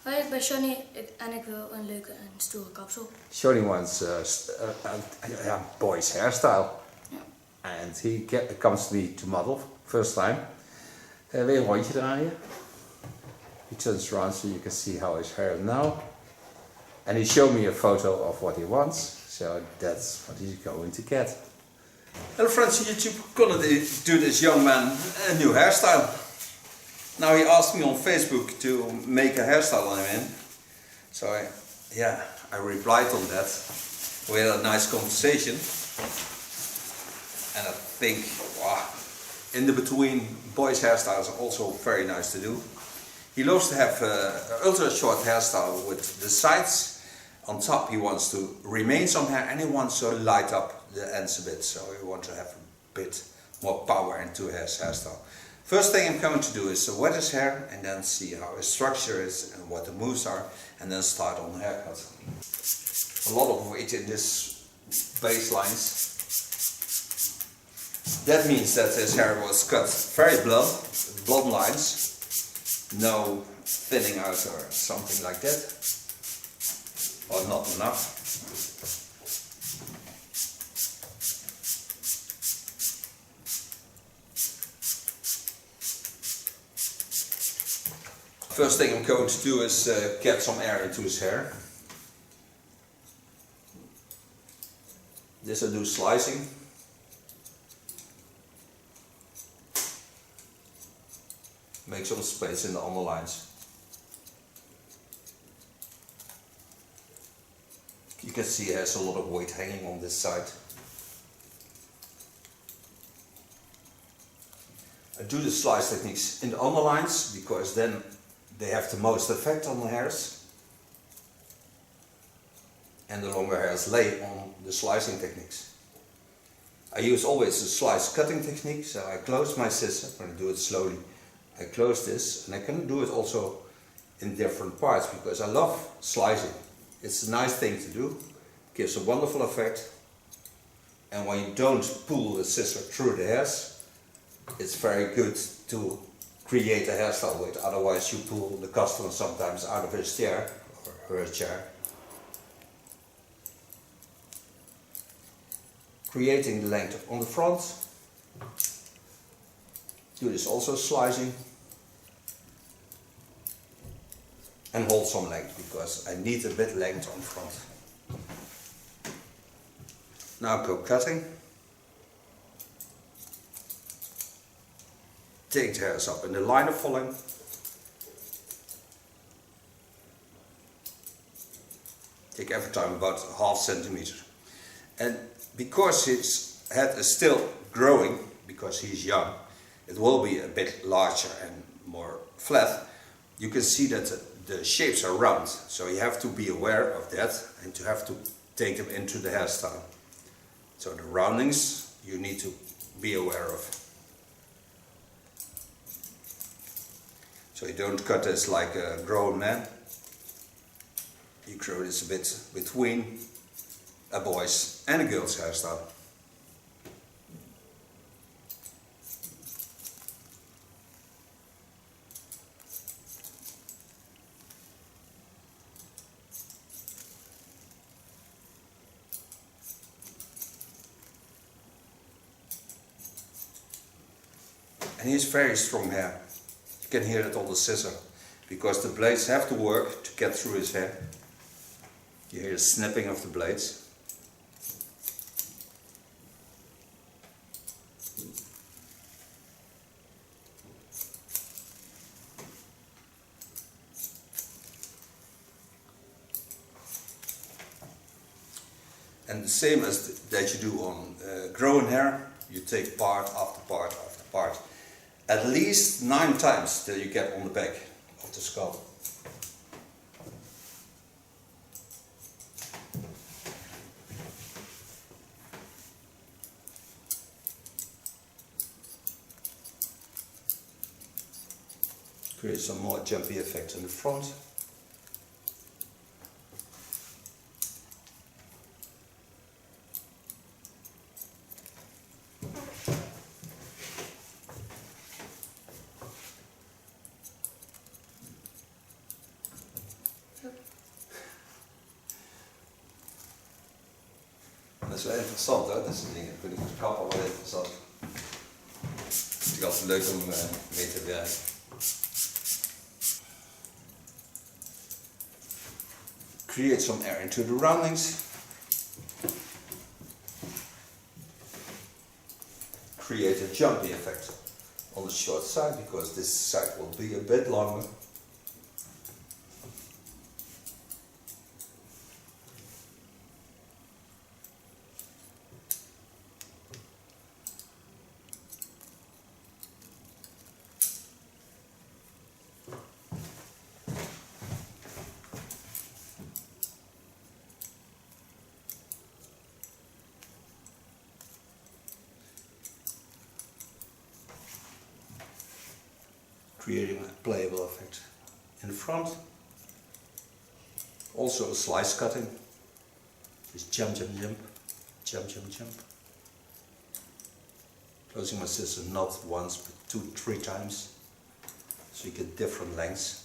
Hoi, ik ben Johny en ik wil een leuke en stoere kapsel. Johny wants boys hairstyle. Ja. And he comes to me to model first time. Wil je een rondje draaien? He turns around so you can see how his hair is now. And he showed me a photo of what he wants, so that's what he's going to get. Hello friends on YouTube, gonna do this young man a new hairstyle. Now he asked me on Facebook to make a hairstyle on him. So I replied on that. We had a nice conversation. And I think, wow, in the between, boys hairstyles are also very nice to do. He loves to have an ultra short hairstyle with the sides. On top he wants to remain some hair and he wants to light up the ends a bit. So he wants to have a bit more power into his hairstyle. First thing I'm going to do is to wet his hair and then see how his structure is and what the moves are, and then start on the haircut. A lot of weight in this baselines. That means that his hair was cut very blonde lines, no thinning out or something like that, or not enough. First thing I'm going to do is get some air into his hair. This I do slicing. Make some space in the underlines. You can see it has a lot of weight hanging on this side. I do the slice techniques in the underlines because then they have the most effect on the hairs, and the longer hairs lay on the slicing techniques. I use always a slice cutting technique, so I close my scissor. I'm going to do it slowly. I close this, and I can do it also in different parts because I love slicing. It's a nice thing to do, gives a wonderful effect, and when you don't pull the scissor through the hairs, it's very good to create a hairstyle with, otherwise you pull the customer sometimes out of his chair or her chair. Creating the length on the front. Do this also slicing. And hold some length because I need a bit length on the front. Now go cutting. Take the hairs up in the line of falling. Take every time about ½ centimeter. And because his head is still growing, because he's young, it will be a bit larger and more flat. You can see that the shapes are round, so you have to be aware of that and you have to take them into the hairstyle. So the roundings you need to be aware of. So you don't cut this like a grown man. You grow this a bit between a boy's and a girl's hairstyle. And he has very strong hair. You can hear it on the scissor, because the blades have to work to get through his hair. You hear the snapping of the blades. And the same as that you do on growing hair, you take part after part after part. At least 9 times till you get on the back of the scalp. Create some more jumpy effects in the front. Dat is wel interessant, hè, dat soort dingen. Vind ik als kapper wel interessant. Het is altijd leuk om mee te werken. Create some air into the roundings. Create a jumpy effect on the short side because this side will be a bit longer. Creating a playable effect in the front. Also a slice cutting. Just jump, jump, jump, jump, jump, jump. Closing my scissors not once but 2-3 times, so you get different lengths.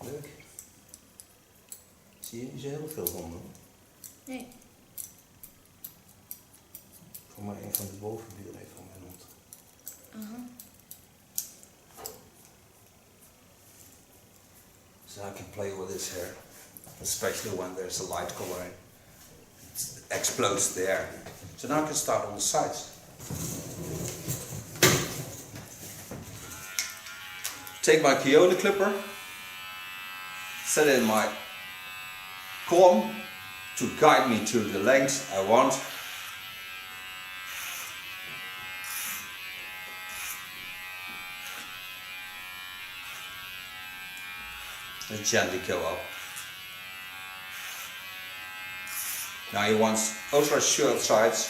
Leuk. Zie je niet zo heel veel honden? Nee. Voor mij een van de bovenburen heeft van mijn hond. So I can play with his hair, especially when there's a light color. It explodes the air. So now I can start on the sides. Take my Johny clipper, set it in my comb to guide me to the length I want. And gently go up. Now he wants ultra short sides.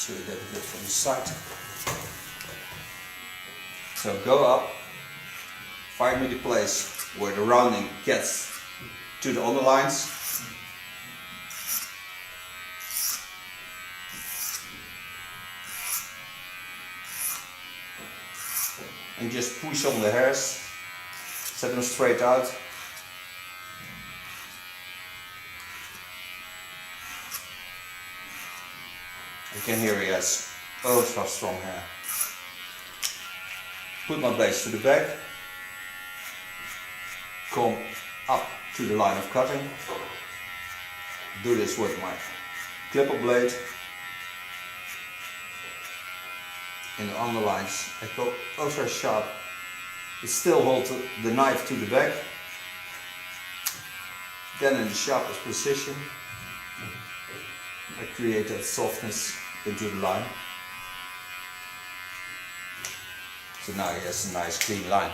Show you that a bit from the side. So go up, find me the place where the rounding gets to the underlines. And just push on the hairs, set them straight out. You can hear he has ultra strong hair. Put my blades to the back, come up to the line of cutting. Do this with my clipper blade. In the underlines, I go ultra sharp. I still hold the knife to the back. Then in the sharpest position, I create that softness into the line. So now he has a nice clean line.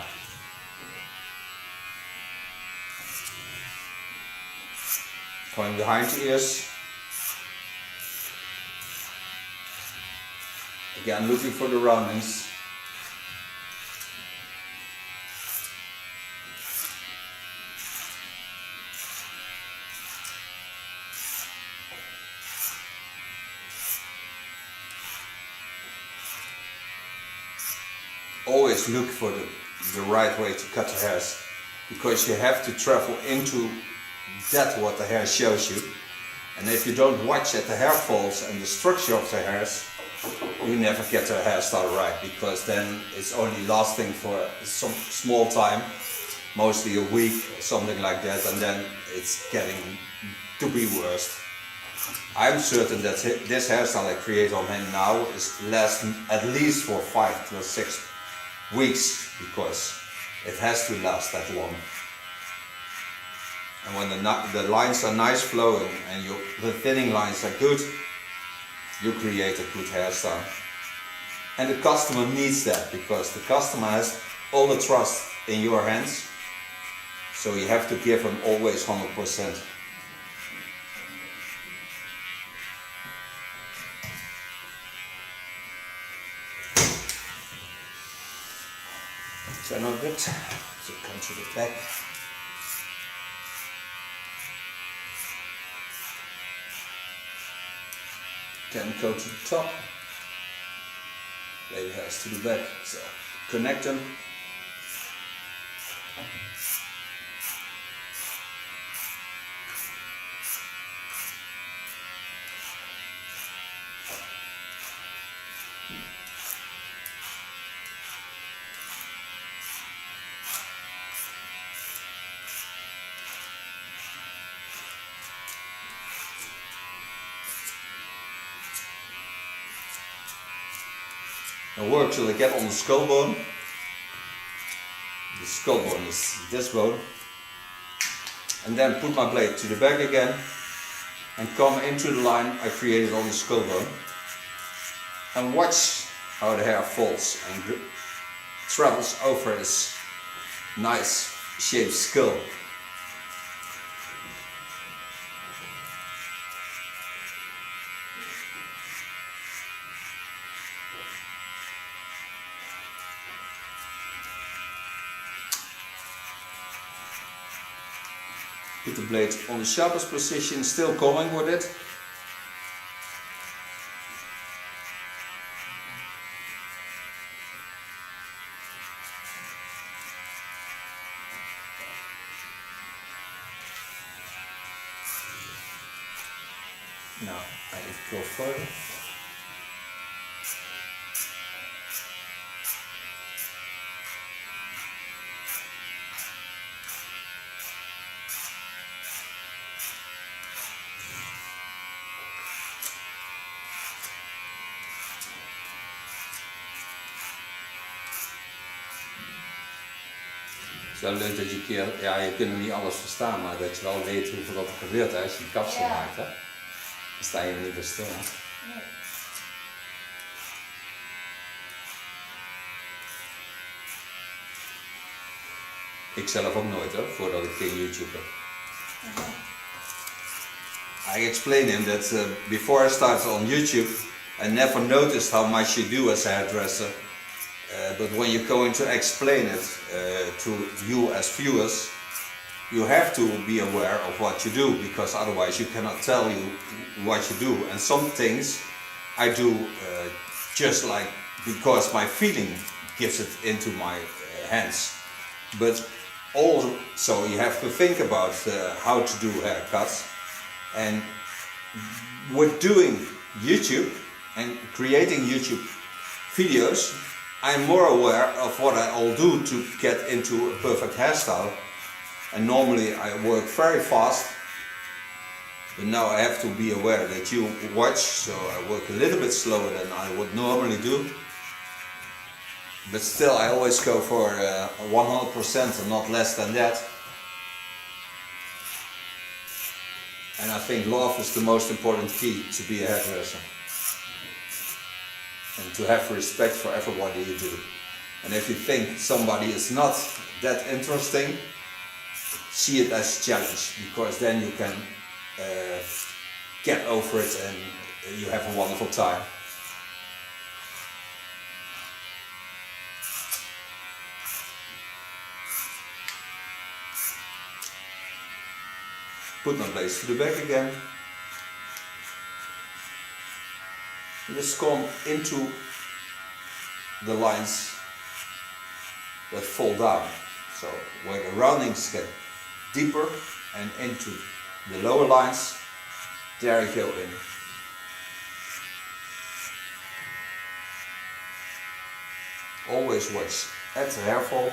Going behind the ears. Again, looking for the roundings. Always look for the right way to cut the hairs, because you have to travel into that what the hair shows you. And if you don't watch at the hair folds and the structure of the hairs, you never get the hairstyle right, because then it's only lasting for some small time, mostly a week or something like that, and then it's getting to be worse. I'm certain that this hairstyle I create on him now is last at least for 5 to 6 weeks, because it has to last that long. And when the lines are nice flowing and the thinning lines are good, you create a good hairstyle. And the customer needs that, because the customer has all the trust in your hands. So you have to give them always 100%. So now good. So come to the back. Then go to the top. Lay the hairs to the back. So connect them. And work till I get on the skull bone. The skull bone is this bone. And then put my blade to the back again and come into the line I created on the skull bone. And watch how the hair falls and travels over his nice shaped skull. Put the blade on the sharpest position, still going with it. Now I go further. Het is wel leuk dat je een keer, ja, je kunt niet alles verstaan, maar dat je wel weet hoeveel dat er gebeurt hè, als je een kapsel maakt. Hè. Dan sta je er niet bij stil. Hè. Nee. Ik zelf ook nooit hoor, voordat ik geen YouTube heb. I explained him that before I started on YouTube, I never noticed how much you do as a hairdresser. But when you're going to explain it to you as viewers, you have to be aware of what you do, because otherwise you cannot tell you what you do. And some things I do just like because my feeling gives it into my hands. But also you have to think about how to do haircuts. And with doing YouTube and creating YouTube videos, I'm more aware of what I all do to get into a perfect hairstyle. And normally I work very fast, but now I have to be aware that you watch, so I work a little bit slower than I would normally do. But still I always go for 100% and not less than that. And I think love is the most important key to be a hairdresser. And to have respect for everybody you do. And if you think somebody is not that interesting, see it as a challenge, because then you can get over it and you have a wonderful time. Put my blades to the back again. Just come into the lines that fall down. So where the roundings get deeper and into the lower lines, there you go in. Always watch at the hair fall.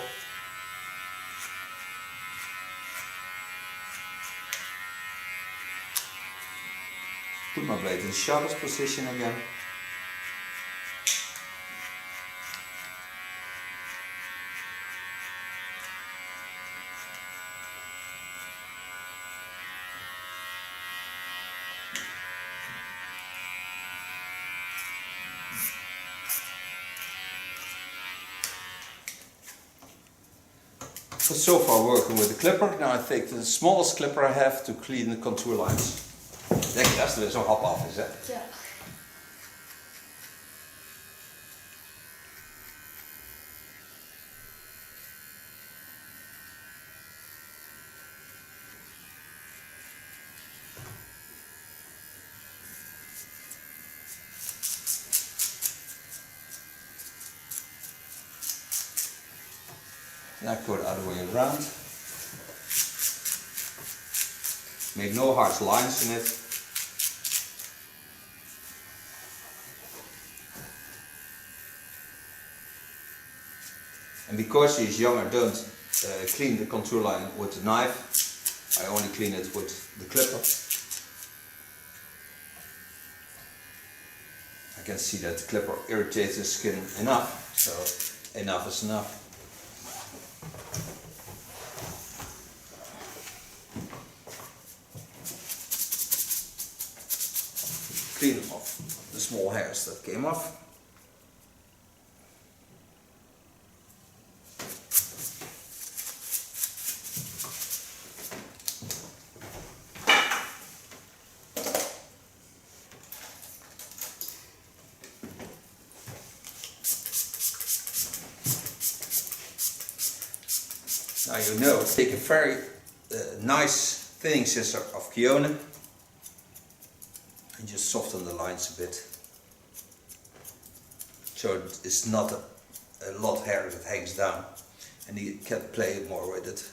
Put my blade in the sharpest position again. So far working with the clipper. Now I take the smallest clipper I have to clean the contour lines. Denk je, dat is weer zo'n hap af is, hè? Ja. Now go the other way around. Make no harsh lines in it. And because he's young, I don't clean the contour line with the knife. I only clean it with the clipper. I can see that the clipper irritates the skin enough, so enough is enough. Clean off the small hairs that came off. Now you know, take a very nice thinning scissor of Johny and just soften the lines a bit, so it's not a lot of hair that hangs down and you can play more with it.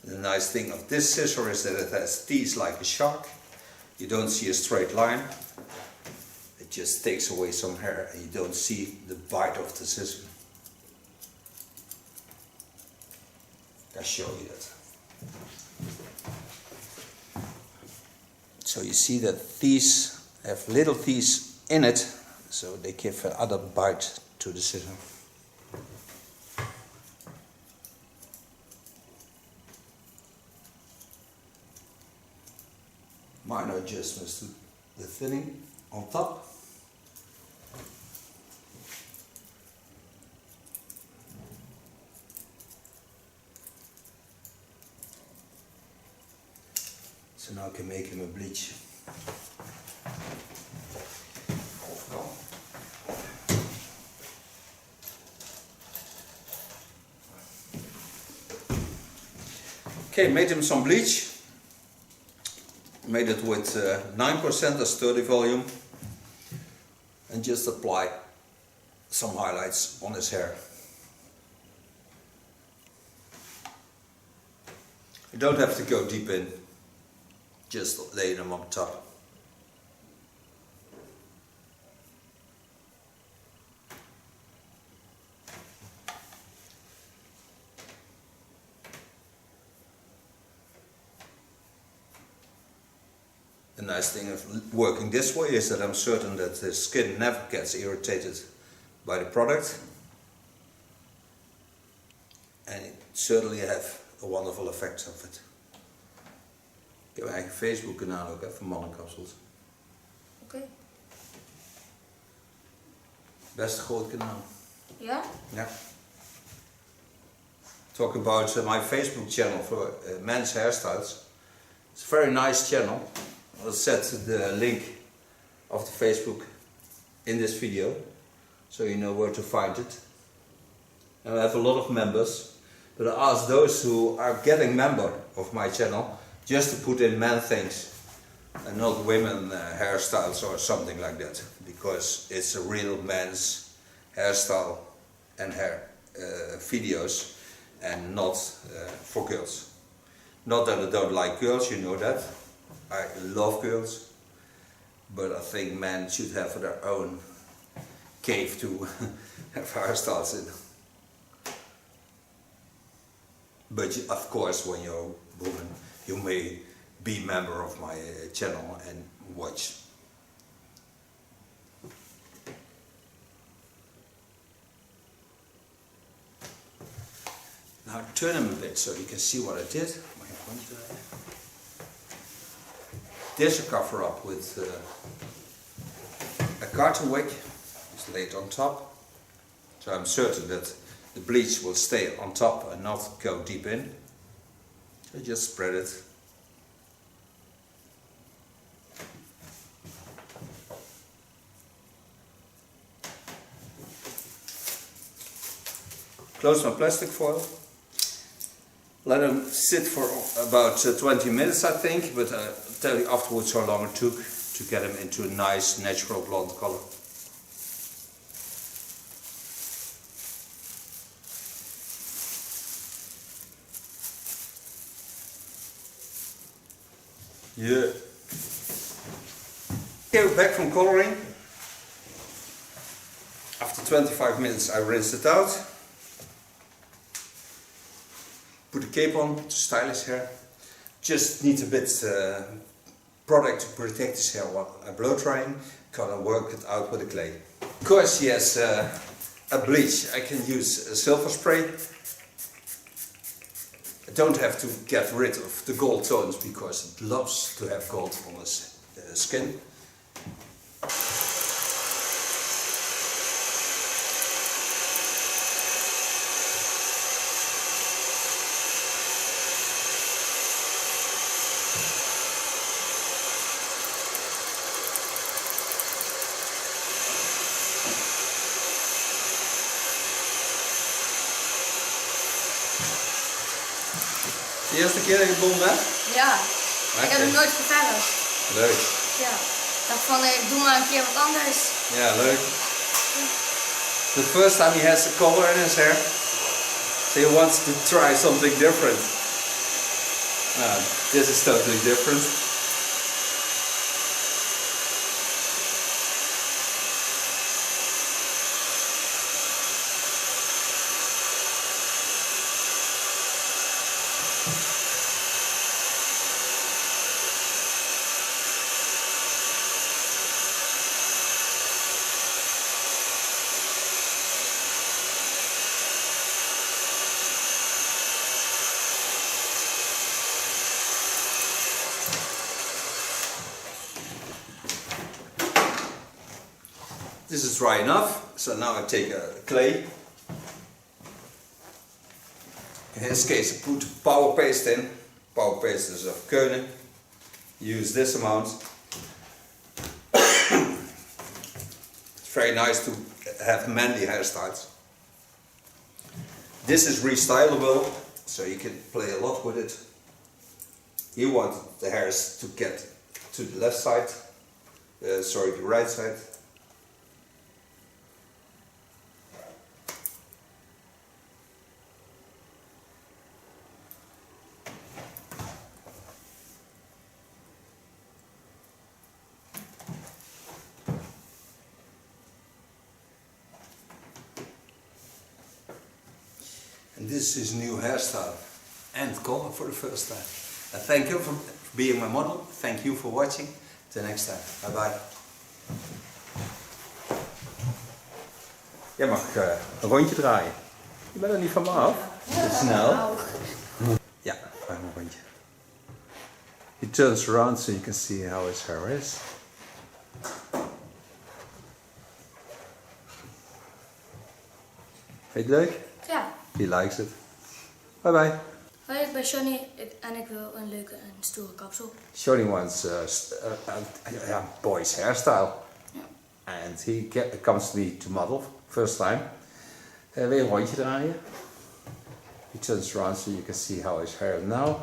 The nice thing of this scissor is that it has teeth like a shark. You don't see a straight line. It just takes away some hair and you don't see the bite of the scissor. I'll show you that. So you see that these have little teeth in it, so they give another bite to the scissor. Minor adjustments to the thinning on top. So now I can make him a bleach. Okay, made him some bleach. Made it with 9% as sturdy volume and just apply some highlights on his hair. You don't have to go deep in, just lay them on top. The nice thing of working this way is that I'm certain that the skin never gets irritated by the product, and it certainly have a wonderful effect of it. Ik heb een eigen Facebook kanaal ook voor mannenkapsels. Oké. Best een groot kanaal. Ja? Ja. Talk about my Facebook channel for men's hairstyles. It's a very nice channel. I'll set the link of the Facebook in this video, so you know where to find it. And I have a lot of members, but I ask those who are getting member of my channel just to put in men things and not women hairstyles or something like that, because it's a real men's hairstyle and hair videos and not for girls. Not that I don't like girls, you know that. I love girls, but I think men should have their own cave to have hairstyles in. But of course, when you're a woman, you may be a member of my channel and watch. Now turn him a bit so you can see what I did. rondje draaien. This I cover up with a carton wick. It's laid on top. So I'm certain that the bleach will stay on top and not go deep in. So just spread it. Close my plastic foil. Let them sit for about 20 minutes, I think, but I'll tell you afterwards how long it took to get them into a nice natural blonde color. Yeah. Okay, we're back from coloring. After 25 minutes I rinse it out. Put a cape on to style his hair. Just need a bit product to protect his hair while I'm blow drying. Gonna work it out with a clay. Because he has a bleach, I can use a silver spray. I don't have to get rid of the gold tones because it loves to have gold on its skin. De eerste keer dat je blond bent? Ja, ik heb hem nooit geverfd. Leuk. Ja, ik dacht van ik doe maar een keer wat anders. Ja, leuk. The first time he has a color in his hair, so he wants to try something different. This is totally different. This is dry enough, so now I take a clay. In this case I put power paste in. Power paste is of Keunen. Use this amount. It's very nice to have manly hairstyles. This is restylable, so you can play a lot with it. You want the hairs to get to the left side, sorry, the right side. And this is new hairstyle and color for the first time. Thank you for being my model. Thank you for watching. Till next time. Bye bye. Jij mag een rondje draaien. Je bent er niet van me af. Te snel. Ja, draai maar een rondje. He turns around so you can see how his hair is. Vind je het leuk? Ja. He likes it. Bye bye. Hoi, ik ben Johny en ik wil een leuke en stoere kapsel. Johny wants boy's hairstyle. Ja. And he comes to me to model first time. Weer een rondje draaien. He turns around so you can see how his hair is now.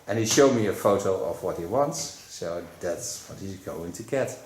And he showed me a photo of what he wants. So that's what he's going to get.